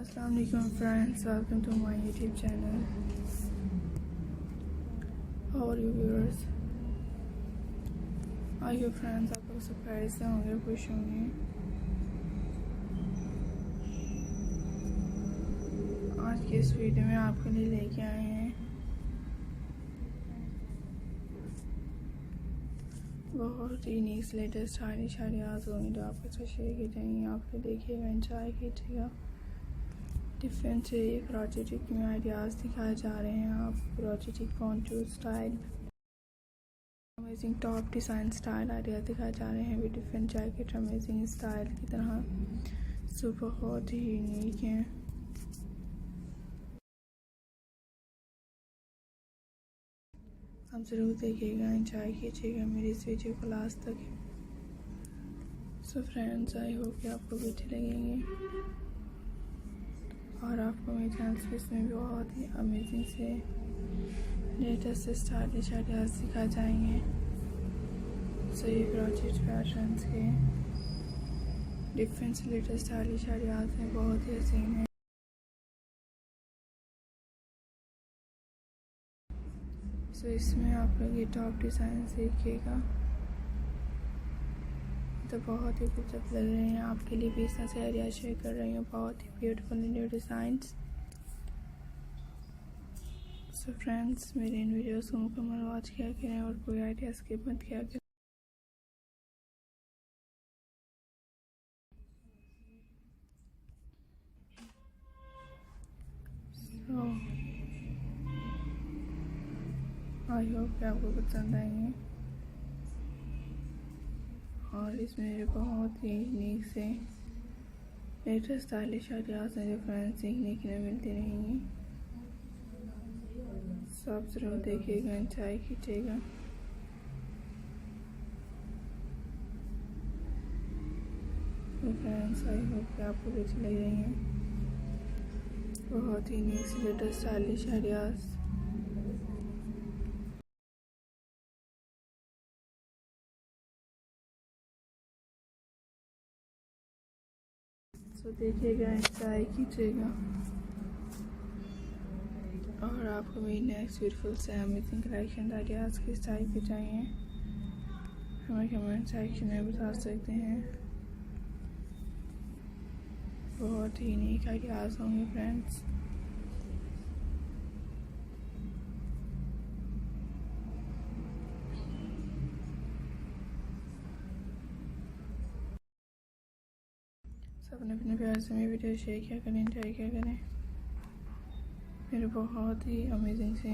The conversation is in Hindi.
Assalamu alaikum friends, welcome to my YouTube channel. How are you viewers? I hope friends आप लोग सरप्राइज से होंगे, खुश होंगे। आज की इस वीडियो में आपके लिए लेके आए हैं बहुत ही यूनिक लेटेस्ट स्टाइलिश आइडियाज़ होंगे जो आपके साथ शेयर किए जाएंगे। आप लोग देखिएगा, एंजॉय कीजिएगा। डिफरेंट से क्रोचेटिक में आइडियाज़ दिखाए जा रहे हैं। आप क्रोचेटिक contour style, amazing top design style ideas दिखाए जा रहे हैं। भी डिफरेंट जैकेट अमेजिंग स्टाइल की तरह सो बहुत ही यूनिक हैं। आप ज़रूर देखिएगा, एंजॉय कीजिएगा मेरी इस वीडियो को लास्ट तक। सो फ्रेंड्स, आई होप कि आपको भी अच्छे लगेंगे और आपको मेरे चैनल पे इसमें भी बहुत ही अमेजिंग से लेटेस्ट से स्टाइलिश आइडियाज़ सिखाए जाएंगे। सो ये क्रोचेट पैटर्न्स के डिफरेंट से लेटेस्ट स्टाइलिश आइडियाज़ हैं, बहुत ही हसीन हैं। सो इसमें आप लोग ये टॉप डिज़ाइन सीखिएगा, तो बहुत ही खूबसूरत लग रहे हैं। आपके लिए भी इस तरह से आइडिया शेयर कर रही हूँ, बहुत ही beautiful new designs. So friends, मेरे इन वीडियोस को मुकम्मल वॉच किया करें और कोई आइडिया स्किप मत किया करें। आई होप कि आपको पसंद आएंगे और इसमें बहुत ही यूनिक से लेटेस्ट स्टाइलिश आइडियाज़ हैं जो फ्रेंड्स सीखने के लिए मिलती रहेंगी। सब ज़रूर देखिएगा, एंजॉय कीजिएगा। तो फ्रेंड्स, आई होप कि आपको भी अच्छी लग रही हैं। बहुत ही यूनिक से लेटेस्ट स्टाइलिश आइडियाज़। तो देखिएगा, एंजॉय कीजिएगा और आपको मेरी नेक्स्ट ब्यूटीफुल से अमेजिंग कलेक्शन आइडियाज़ किस टाइप के चाहिए हमें कमेंट सेक्शन में बता सकते हैं। बहुत ही यूनिक आइडियाज़ होंगे फ्रेंड्स। अपने अपने प्यार से मेरी वीडियो शेयर किया करें, एंजॉय किया करें। मेरे बहुत ही अमेजिंग से